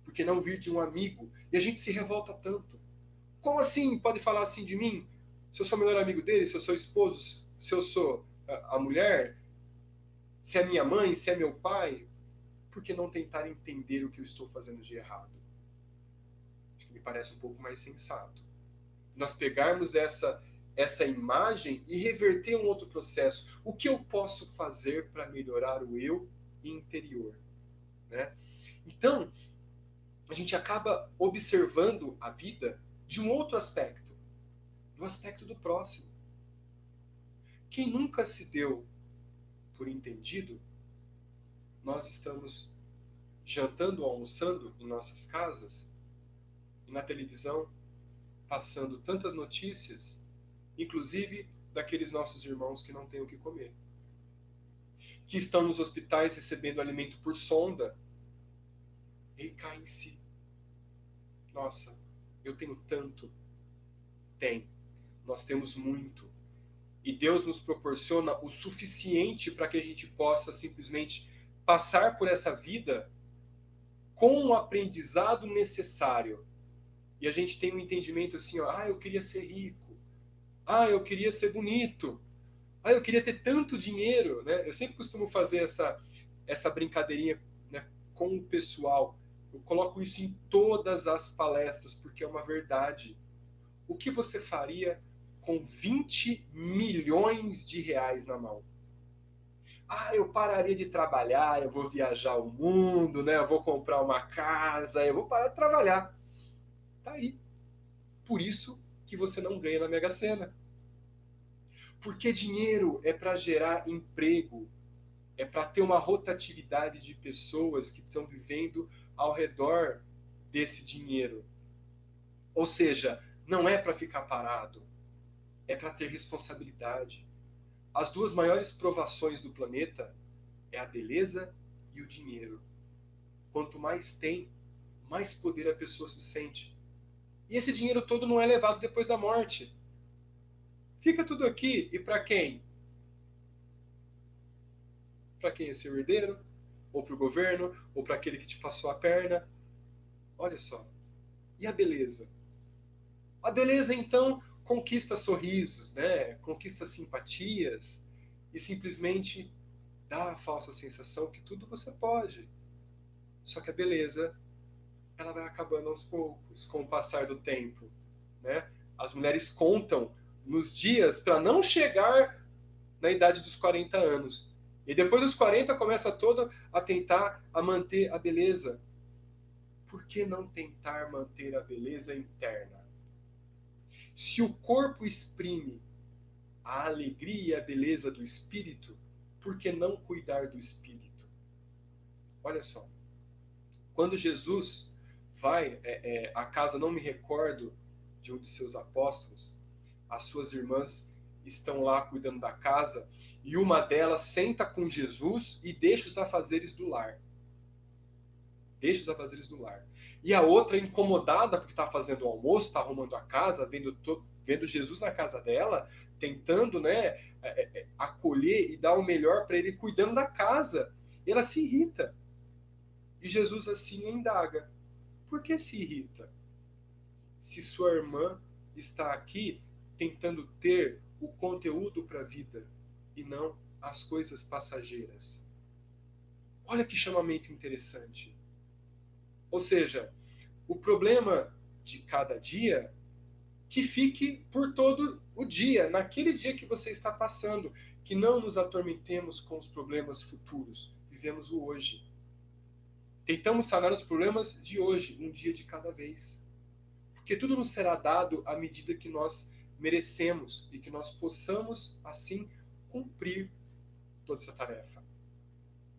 Por que não vir de um amigo? E a gente se revolta tanto. Como assim pode falar assim de mim? Se eu sou o melhor amigo dele, se eu sou esposo, se eu sou a mulher, se é minha mãe, se é meu pai, por que não tentar entender o que eu estou fazendo de errado? Acho que me parece um pouco mais sensato. Nós pegarmos essa imagem e reverter um outro processo. O que eu posso fazer para melhorar o eu interior? Né? Então, a gente acaba observando a vida de um outro aspecto, do aspecto do próximo. Quem nunca se deu por entendido, nós estamos jantando ou almoçando em nossas casas e na televisão passando tantas notícias, inclusive daqueles nossos irmãos que não têm o que comer, que estão nos hospitais recebendo alimento por sonda, e cai em si. Nossa, eu tenho tanto. Tem. Nós temos muito. E Deus nos proporciona o suficiente para que a gente possa simplesmente passar por essa vida com o aprendizado necessário. E a gente tem um entendimento assim, ó, eu queria ser rico. Eu queria ser bonito. Eu queria ter tanto dinheiro, né? Eu sempre costumo fazer essa brincadeirinha, né, com o pessoal. Eu coloco isso em todas as palestras, porque é uma verdade. O que você faria com 20 milhões de reais na mão? Eu pararia de trabalhar, eu vou viajar o mundo, né? Eu vou comprar uma casa, eu vou parar de trabalhar. Tá aí. Por isso que você não ganha na Mega Sena. Porque dinheiro é para gerar emprego, é para ter uma rotatividade de pessoas que estão vivendo ao redor desse dinheiro. Ou seja, não é para ficar parado, é para ter responsabilidade. As duas maiores provações do planeta é a beleza e o dinheiro. Quanto mais tem, mais poder a pessoa se sente. E esse dinheiro todo não é levado depois da morte. Fica tudo aqui. E para quem? Para quem é seu herdeiro? Ou para o governo? Ou para aquele que te passou a perna? Olha só. E a beleza? A beleza, então, conquista sorrisos, né? Conquista simpatias e simplesmente dá a falsa sensação que tudo você pode. Só que a beleza, ela vai acabando aos poucos, com o passar do tempo, né? As mulheres contam nos dias para não chegar na idade dos 40 anos. E depois dos 40 começa toda a tentar a manter a beleza. Por que não tentar manter a beleza interna? Se o corpo exprime a alegria e a beleza do espírito, por que não cuidar do espírito? Olha só, quando Jesus vai à casa, não me recordo de um de seus apóstolos, as suas irmãs estão lá cuidando da casa e uma delas senta com Jesus e deixa os afazeres do lar. Deixa os afazeres do lar. E a outra, incomodada porque está fazendo o almoço, está arrumando a casa, vendo Jesus na casa dela, tentando, né, acolher e dar o melhor para ele, cuidando da casa. E ela se irrita. E Jesus assim indaga: por que se irrita? se sua irmã está aqui tentando ter o conteúdo para a vida e não as coisas passageiras? Olha que chamamento interessante. Ou seja, o problema de cada dia que fique por todo o dia, naquele dia que você está passando, que não nos atormentemos com os problemas futuros, vivemos o hoje. Tentamos sanar os problemas de hoje, um dia de cada vez. Porque tudo nos será dado à medida que nós merecemos e que nós possamos, assim, cumprir toda essa tarefa.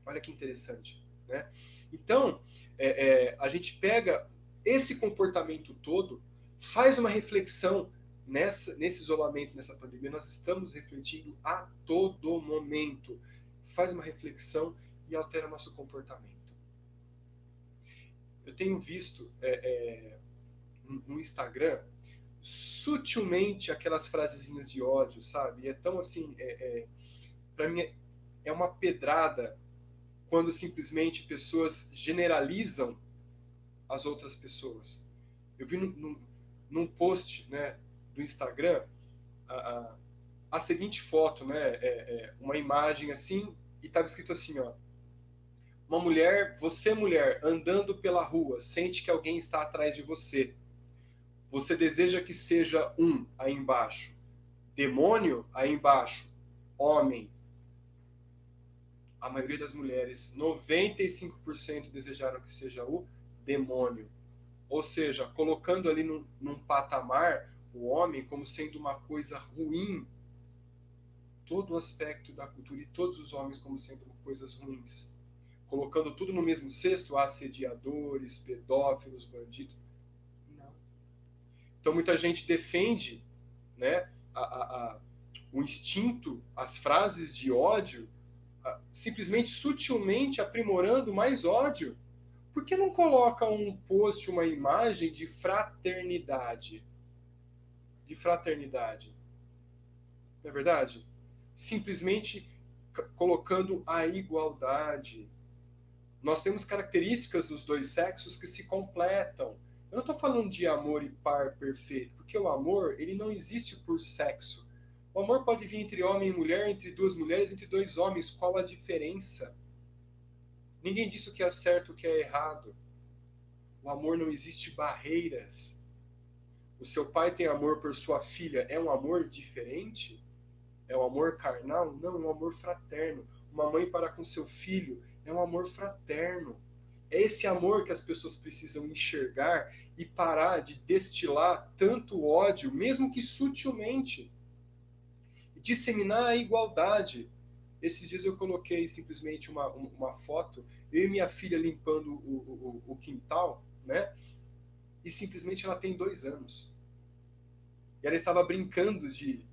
Olha que interessante, né? Então, a gente pega esse comportamento todo, faz uma reflexão nesse isolamento, nessa pandemia. Nós estamos refletindo a todo momento. Faz uma reflexão e altera nosso comportamento. Eu tenho visto no Instagram sutilmente aquelas frasezinhas de ódio, sabe? E é tão assim, para mim é uma pedrada quando simplesmente pessoas generalizam as outras pessoas. Eu vi num post, né, do Instagram a seguinte foto, né, uma imagem assim, e estava escrito assim, ó: uma mulher, você mulher, andando pela rua, sente que alguém está atrás de você. Você deseja que seja um aí embaixo, demônio aí embaixo, homem. A maioria das mulheres, 95% desejaram que seja o demônio. Ou seja, colocando ali num patamar o homem como sendo uma coisa ruim, todo o aspecto da cultura e todos os homens como sendo coisas ruins. Colocando tudo no mesmo cesto, assediadores, pedófilos, bandidos. Não. Então muita gente defende, né, o instinto, as frases de ódio, simplesmente sutilmente aprimorando mais ódio. Por que não coloca um post, uma imagem de fraternidade? De fraternidade. Não é verdade? Simplesmente colocando a igualdade. Nós temos características dos dois sexos que se completam. Eu não estou falando de amor e par perfeito, porque o amor ele não existe por sexo. O amor pode vir entre homem e mulher, entre duas mulheres, entre dois homens. Qual a diferença? Ninguém disse o que é certo e o que é errado. O amor não existe barreiras. O seu pai tem amor por sua filha. É um amor diferente? É um amor carnal? Não, é um amor fraterno. Uma mãe para com seu filho é um amor fraterno. É esse amor que as pessoas precisam enxergar e parar de destilar tanto ódio, mesmo que sutilmente. E disseminar a igualdade. Esses dias eu coloquei simplesmente uma foto, eu e minha filha limpando o quintal, né? E simplesmente ela tem 2 anos. E ela estava brincando de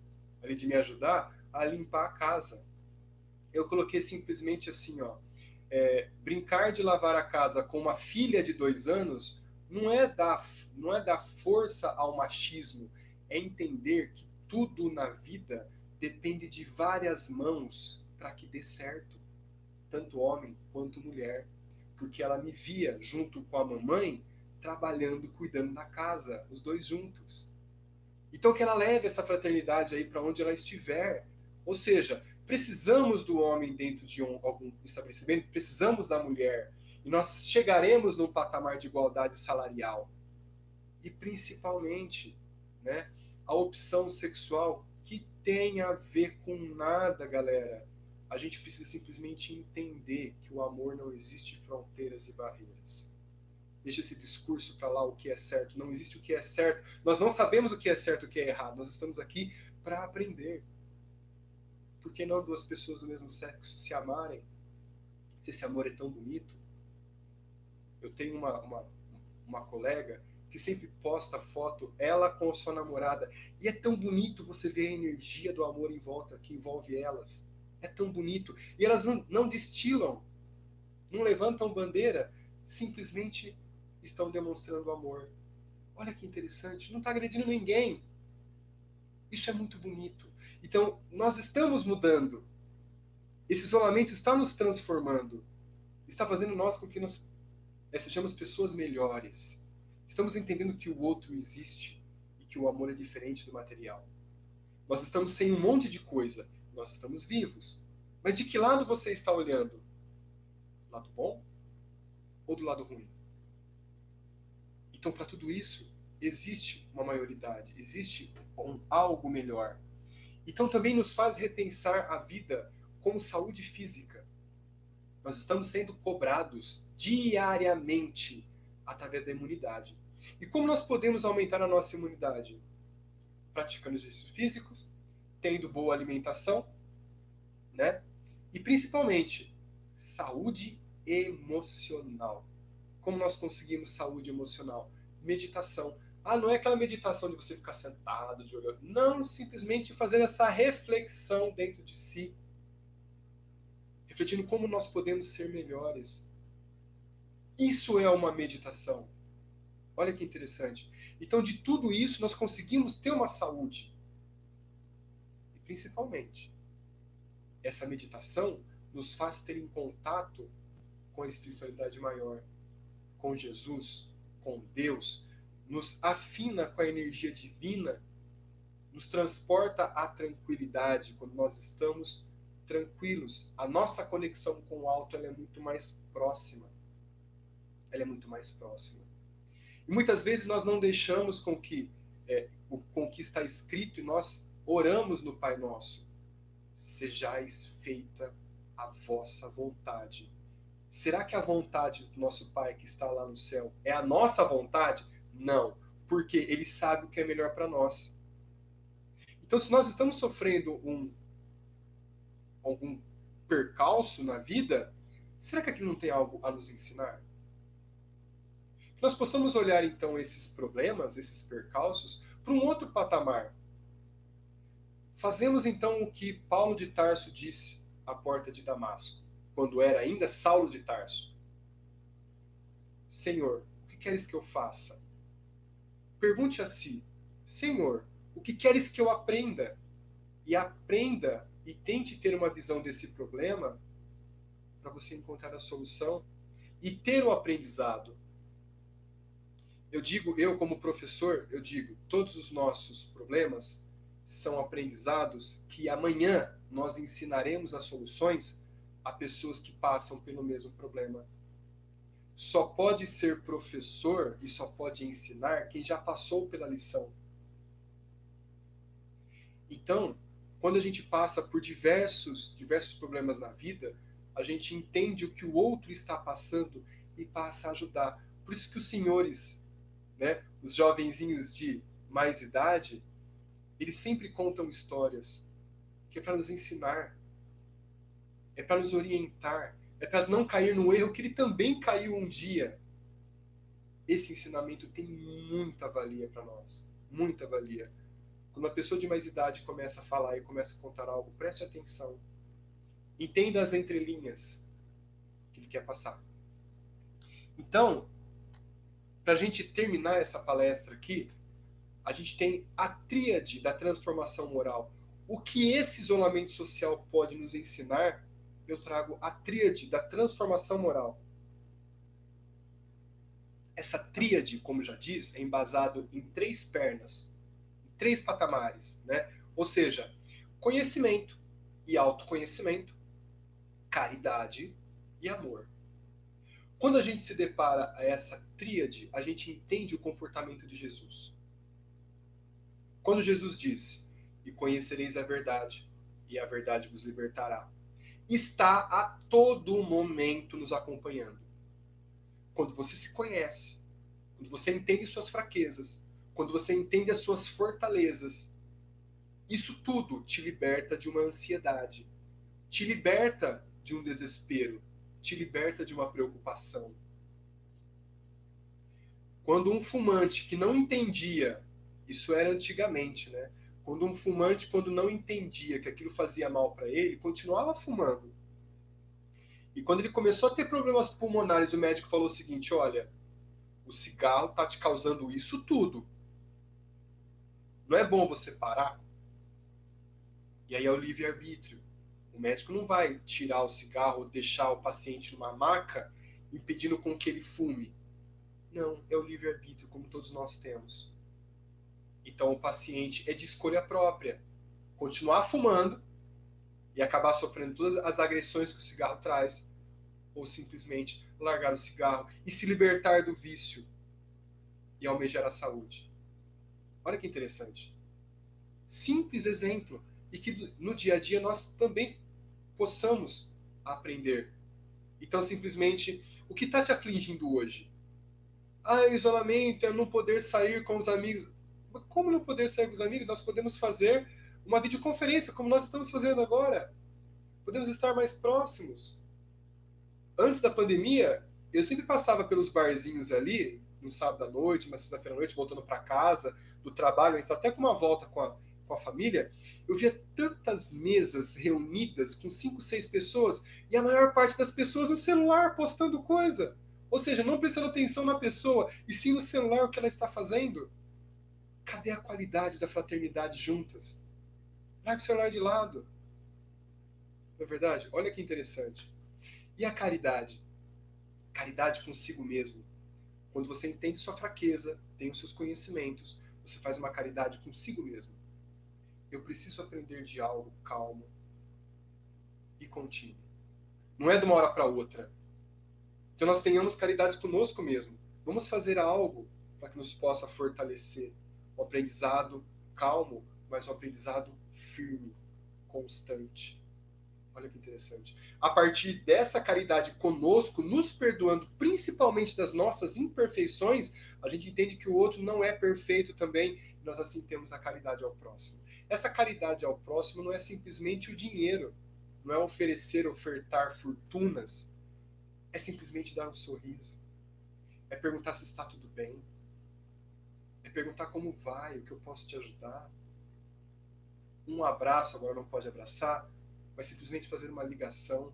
me ajudar a limpar a casa. Eu coloquei simplesmente assim, ó, brincar de lavar a casa com uma filha de 2 anos não é dar força ao machismo, é entender que tudo na vida depende de várias mãos para que dê certo, tanto homem quanto mulher, porque ela me via junto com a mamãe trabalhando, cuidando da casa, os dois juntos. Então que ela leve essa fraternidade aí para onde ela estiver. Ou seja, precisamos do homem dentro de algum estabelecimento, precisamos da mulher. E nós chegaremos num patamar de igualdade salarial. E principalmente, né, a opção sexual, que tem a ver com nada, galera. A gente precisa simplesmente entender que o amor não existe fronteiras e barreiras. Deixa esse discurso para lá, o que é certo. Não existe o que é certo. Nós não sabemos o que é certo e o que é errado. Nós estamos aqui para aprender. Por que não duas pessoas do mesmo sexo se amarem? Se esse amor é tão bonito. Eu tenho uma colega que sempre posta foto, ela com a sua namorada. E é tão bonito você ver a energia do amor em volta, que envolve elas. É tão bonito. E elas não destilam, não levantam bandeira, simplesmente estão demonstrando amor. Olha que interessante, não está agredindo ninguém. Isso é muito bonito. Então, nós estamos mudando. Esse isolamento está nos transformando. Está fazendo nós com que nós sejamos pessoas melhores. Estamos entendendo que o outro existe e que o amor é diferente do material. Nós estamos sem um monte de coisa, nós estamos vivos. Mas de que lado você está olhando? Do lado bom ou do lado ruim? Então, para tudo isso, existe uma maioridade, existe algo melhor. Então, também nos faz repensar a vida como saúde física. Nós estamos sendo cobrados diariamente através da imunidade. E como nós podemos aumentar a nossa imunidade? Praticando exercícios físicos, tendo boa alimentação, né? E principalmente, saúde emocional. Como nós conseguimos saúde emocional? Meditação. Ah, não é aquela meditação de você ficar sentado, de olhar. Não, simplesmente fazer essa reflexão dentro de si. Refletindo como nós podemos ser melhores. Isso é uma meditação. Olha que interessante. Então, de tudo isso, nós conseguimos ter uma saúde. E, principalmente, essa meditação nos faz ter em contato com a espiritualidade maior, com Jesus, com Deus, nos afina com a energia divina, nos transporta à tranquilidade quando nós estamos tranquilos. A nossa conexão com o alto ela é muito mais próxima. Ela é muito mais próxima. E muitas vezes nós não deixamos com que está escrito e nós oramos no Pai Nosso. Sejais feita a vossa vontade. Será que a vontade do nosso Pai que está lá no céu é a nossa vontade? Não, porque Ele sabe o que é melhor para nós. Então, se nós estamos sofrendo algum percalço na vida, será que aquilo não tem algo a nos ensinar? Que nós possamos olhar então esses problemas, esses percalços, para um outro patamar. Fazemos então o que Paulo de Tarso disse à porta de Damasco, quando era ainda Saulo de Tarso. Senhor, o que queres que eu faça? Pergunte a si, Senhor, o que queres que eu aprenda? E aprenda e tente ter uma visão desse problema para você encontrar a solução e ter o aprendizado. Eu como professor, eu digo, todos os nossos problemas são aprendizados que amanhã nós ensinaremos as soluções a pessoas que passam pelo mesmo problema. Só pode ser professor e só pode ensinar quem já passou pela lição. Então, quando a gente passa por diversos problemas na vida, a gente entende o que o outro está passando e passa a ajudar. Por isso que os senhores, né, os jovenzinhos de mais idade, eles sempre contam histórias que é para nos ensinar, é para nos orientar, é para não cair no erro que ele também caiu um dia. Esse ensinamento tem muita valia para nós, muita valia. Quando uma pessoa de mais idade começa a falar e começa a contar algo, preste atenção. Entenda as entrelinhas que ele quer passar. Então, para a gente terminar essa palestra aqui, a gente tem a tríade da transformação moral. O que esse isolamento social pode nos ensinar? Eu trago a tríade da transformação moral. Essa tríade, como já diz, é embasado em 3 pernas, em 3 patamares, né? Ou seja, conhecimento e autoconhecimento, caridade e amor. Quando a gente se depara a essa tríade, a gente entende o comportamento de Jesus. Quando Jesus diz, e conhecereis a verdade, e a verdade vos libertará, está a todo momento nos acompanhando. Quando você se conhece, quando você entende suas fraquezas, quando você entende as suas fortalezas, isso tudo te liberta de uma ansiedade, te liberta de um desespero, te liberta de uma preocupação. Quando um fumante que não entendia, isso era antigamente, né? Quando um fumante, quando não entendia que aquilo fazia mal para ele, continuava fumando. E quando ele começou a ter problemas pulmonares, o médico falou o seguinte, olha, o cigarro está te causando isso tudo. Não é bom você parar? E aí é o livre-arbítrio. O médico não vai tirar o cigarro ou deixar o paciente numa maca impedindo com que ele fume. Não, é o livre-arbítrio, como todos nós temos. Então o paciente é de escolha própria. Continuar fumando e acabar sofrendo todas as agressões que o cigarro traz, ou simplesmente largar o cigarro e se libertar do vício e almejar a saúde. Olha que interessante. Simples exemplo, e que no dia a dia nós também possamos aprender. Então, simplesmente, o que está te afligindo hoje? Ah, o isolamento, é não poder sair com os amigos. Como não poder sair com os amigos? Nós podemos fazer uma videoconferência, como nós estamos fazendo agora. Podemos estar mais próximos. Antes da pandemia, eu sempre passava pelos barzinhos ali, no sábado à noite, na sexta-feira à noite, voltando para casa, do trabalho, então até com uma volta com a família, eu via tantas mesas reunidas com 5, 6 pessoas e a maior parte das pessoas no celular postando coisa. Ou seja, não prestando atenção na pessoa e sim no celular o que ela está fazendo. Cadê a qualidade da fraternidade juntas? Larga o celular de lado. Não é verdade? Olha que interessante. E a caridade? Caridade consigo mesmo. Quando você entende sua fraqueza, tem os seus conhecimentos, você faz uma caridade consigo mesmo. Eu preciso aprender de algo calmo e contínuo. Não é de uma hora para outra. Então nós tenhamos caridade conosco mesmo. Vamos fazer algo para que nos possa fortalecer. Um aprendizado calmo, mas um aprendizado firme, constante. Olha que interessante. A partir dessa caridade conosco, nos perdoando principalmente das nossas imperfeições, a gente entende que o outro não é perfeito também, e nós assim temos a caridade ao próximo. Essa caridade ao próximo não é simplesmente o dinheiro, não é ofertar fortunas, é simplesmente dar um sorriso, é perguntar se está tudo bem, é perguntar como vai, o que eu posso te ajudar. Um abraço, agora não pode abraçar, mas simplesmente fazer uma ligação,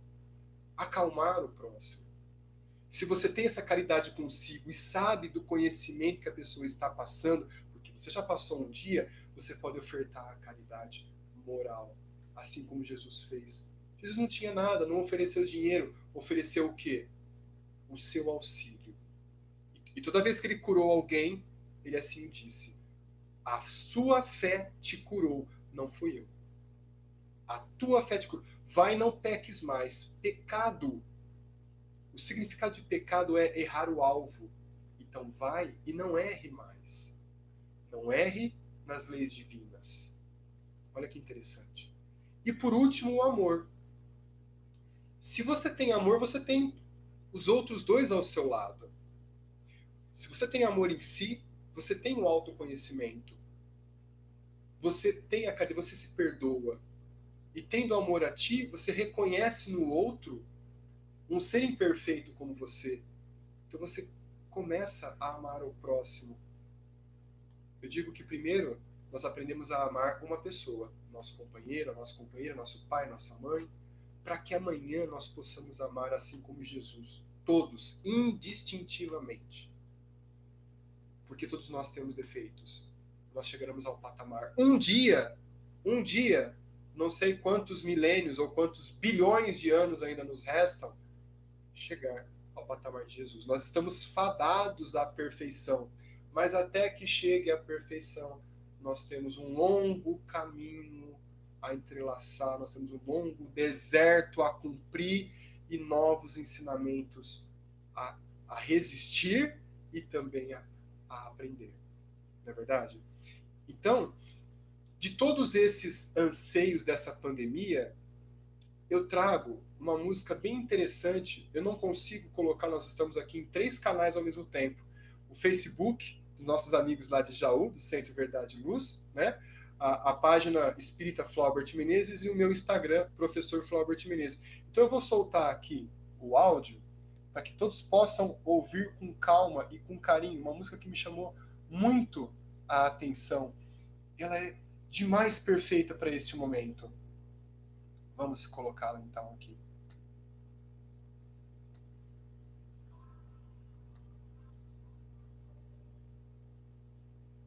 acalmar o próximo. Se você tem essa caridade consigo e sabe do conhecimento que a pessoa está passando, porque você já passou um dia, você pode ofertar a caridade moral, assim como Jesus fez. Jesus não tinha nada, não ofereceu dinheiro, ofereceu o quê? O seu auxílio. E toda vez que ele curou alguém, ele assim disse: a sua fé te curou, não fui eu. A tua fé te curou. Vai, não peques mais. Pecado, o significado de pecado é errar o alvo. Então vai e não erre mais. Não erre nas leis divinas. Olha que interessante. E por último, o amor. Se você tem amor, você tem os outros dois ao seu lado. Se você tem amor em si, você tem o autoconhecimento. Você tem a caridade, você se perdoa. E tendo amor a ti, você reconhece no outro um ser imperfeito como você. Então você começa a amar o próximo. Eu digo que primeiro nós aprendemos a amar uma pessoa, nosso companheiro, nossa companheira, nosso pai, nossa mãe, para que amanhã nós possamos amar assim como Jesus, todos, indistintivamente. Porque todos nós temos defeitos. Nós chegaremos ao patamar. Um dia, não sei quantos milênios ou quantos bilhões de anos ainda nos restam, chegar ao patamar de Jesus. Nós estamos fadados à perfeição, mas até que chegue à perfeição, nós temos um longo caminho a entrelaçar, nós temos um longo deserto a cumprir e novos ensinamentos a resistir e também a aprender. Não é verdade? Então, de todos esses anseios dessa pandemia, eu trago uma música bem interessante. Eu não consigo colocar, nós estamos aqui em 3 canais ao mesmo tempo. O Facebook, dos nossos amigos lá de Jaú, do Centro Verdade e Luz, né? A página Espírita Flaubert Menezes e o meu Instagram, Professor Flaubert Menezes. Então eu vou soltar aqui o áudio para que todos possam ouvir com calma e com carinho. Uma música que me chamou muito a atenção. Ela é demais perfeita para este momento. Vamos colocá-la então aqui.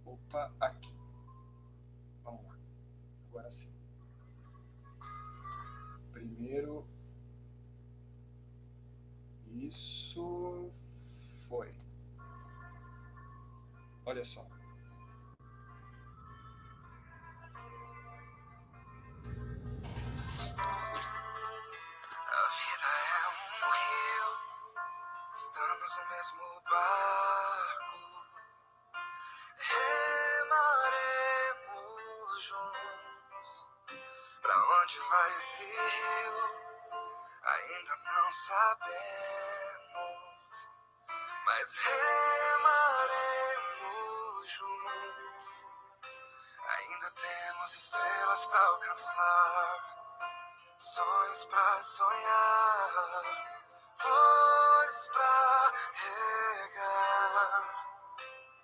Opa, aqui. Vamos lá. Agora sim. Primeiro. Isso foi. Olha só. A vida é um rio, estamos no mesmo barco, remaremos juntos. Pra onde vai esse rio? Ainda não sabemos, mas remaremos juntos. Ainda temos estrelas pra alcançar, sonhos pra sonhar, flores pra regar.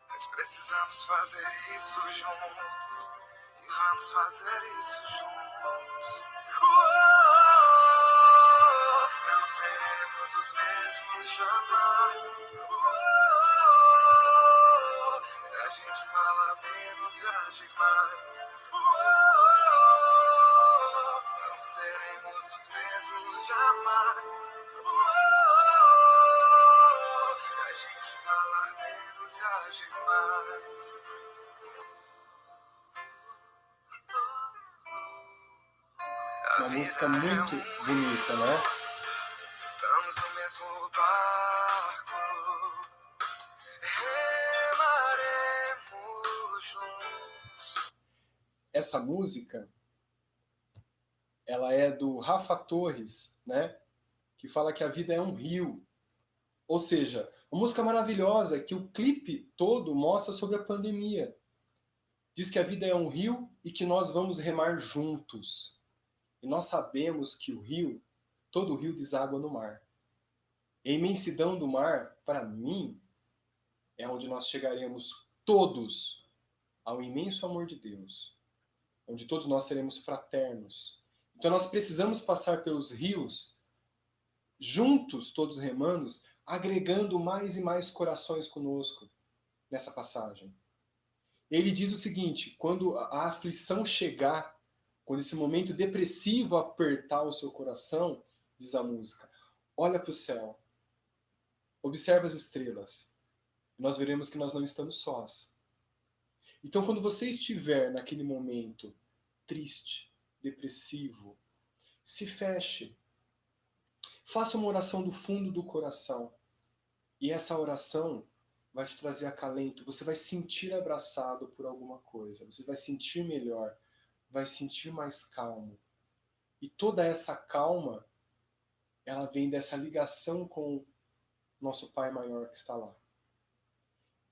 Mas precisamos fazer isso juntos, e vamos fazer isso juntos. Não seremos os mesmos jamais. Se a gente fala menos e age mais. Não seremos os mesmos jamais. Se a gente fala menos e age mais. Uma música muito bonita, né? Estamos no mesmo barco, remaremos juntos. Essa música, ela é do Rafa Torres, né? Que fala que a vida é um rio. Ou seja, uma música maravilhosa que o clipe todo mostra sobre a pandemia. Diz que a vida é um rio e que nós vamos remar juntos. E nós sabemos que o rio, todo rio deságua no mar. E a imensidão do mar, para mim, é onde nós chegaremos todos ao imenso amor de Deus, onde todos nós seremos fraternos. Então nós precisamos passar pelos rios, juntos, todos remando, agregando mais e mais corações conosco nessa passagem. Ele diz o seguinte: quando a aflição chegar, quando esse momento depressivo apertar o seu coração, diz a música, olha para o céu, observa as estrelas, e nós veremos que nós não estamos sós. Então, quando você estiver naquele momento triste, depressivo, se feche, faça uma oração do fundo do coração, e essa oração vai te trazer acalento, você vai sentir abraçado por alguma coisa, você vai sentir melhor, vai sentir mais calmo. E toda essa calma, ela vem dessa ligação com nosso Pai maior que está lá.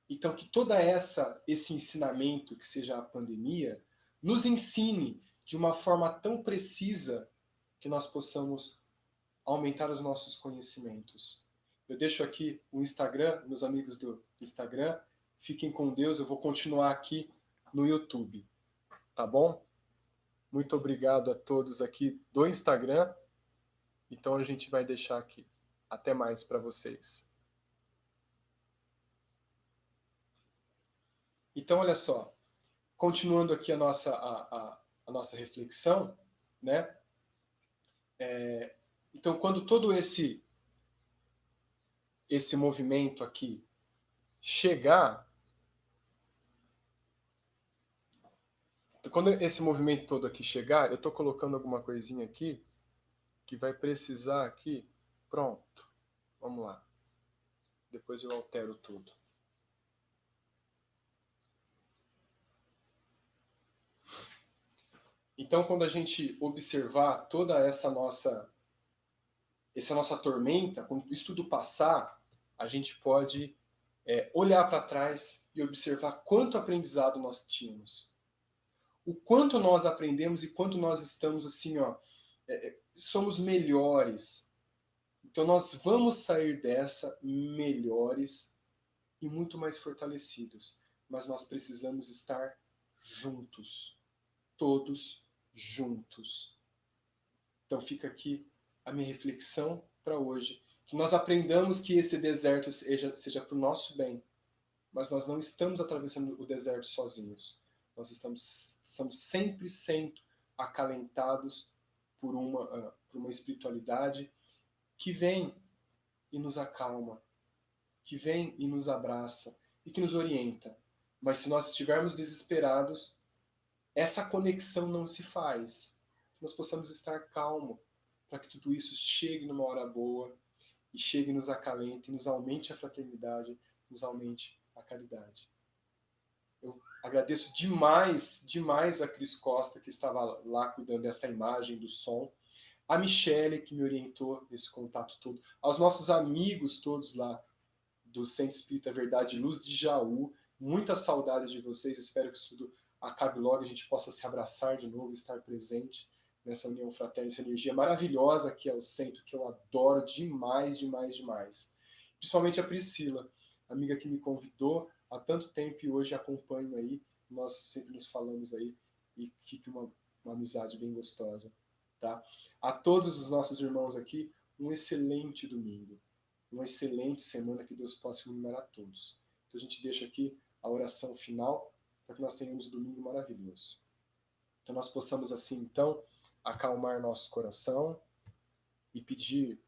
Então que esse ensinamento, que seja a pandemia, nos ensine de uma forma tão precisa que nós possamos aumentar os nossos conhecimentos. Eu deixo aqui o Instagram, meus amigos do Instagram, fiquem com Deus, eu vou continuar aqui no YouTube, tá bom? Muito obrigado a todos aqui do Instagram. Então a gente vai deixar aqui. Até mais para vocês. Então, olha só. Continuando aqui a nossa reflexão, né? Então, quando todo esse movimento aqui chegar, quando esse movimento todo aqui chegar, eu estou colocando alguma coisinha aqui que vai precisar aqui. Pronto. Vamos lá. Depois eu altero tudo. Então, quando a gente observar toda essa nossa tormenta, quando isso tudo passar, a gente pode olhar para trás e observar quanto aprendizado nós tínhamos. O quanto nós aprendemos e quanto nós estamos assim, somos melhores. Então nós vamos sair dessa melhores e muito mais fortalecidos. Mas nós precisamos estar juntos. Todos juntos. Então fica aqui a minha reflexão para hoje. Que nós aprendamos que esse deserto seja para o nosso bem. Mas nós não estamos atravessando o deserto sozinhos. Nós estamos sempre sendo acalentados por uma espiritualidade que vem e nos acalma, que vem e nos abraça e que nos orienta. Mas se nós estivermos desesperados, essa conexão não se faz. Que nós possamos estar calmos para que tudo isso chegue numa hora boa e chegue, nos acalente, nos aumente a fraternidade, nos aumente a caridade. Eu agradeço demais, demais a Cris Costa, que estava lá cuidando dessa imagem, do som, a Michele, que me orientou nesse contato todo, aos nossos amigos todos lá do Centro Espírita Verdade e Luz de Jaú, muita saudade de vocês, espero que isso tudo acabe logo, a gente possa se abraçar de novo, estar presente nessa união fraterna, essa energia maravilhosa que é o centro, que eu adoro demais, demais, demais. Principalmente a Priscila, amiga que me convidou há tanto tempo e hoje acompanho aí, nós sempre nos falamos aí e fica uma amizade bem gostosa. Tá? A todos os nossos irmãos aqui, um excelente domingo, uma excelente semana, que Deus possa iluminar a todos. Então a gente deixa aqui a oração final para que nós tenhamos um domingo maravilhoso. Então nós possamos assim, então, acalmar nosso coração e pedir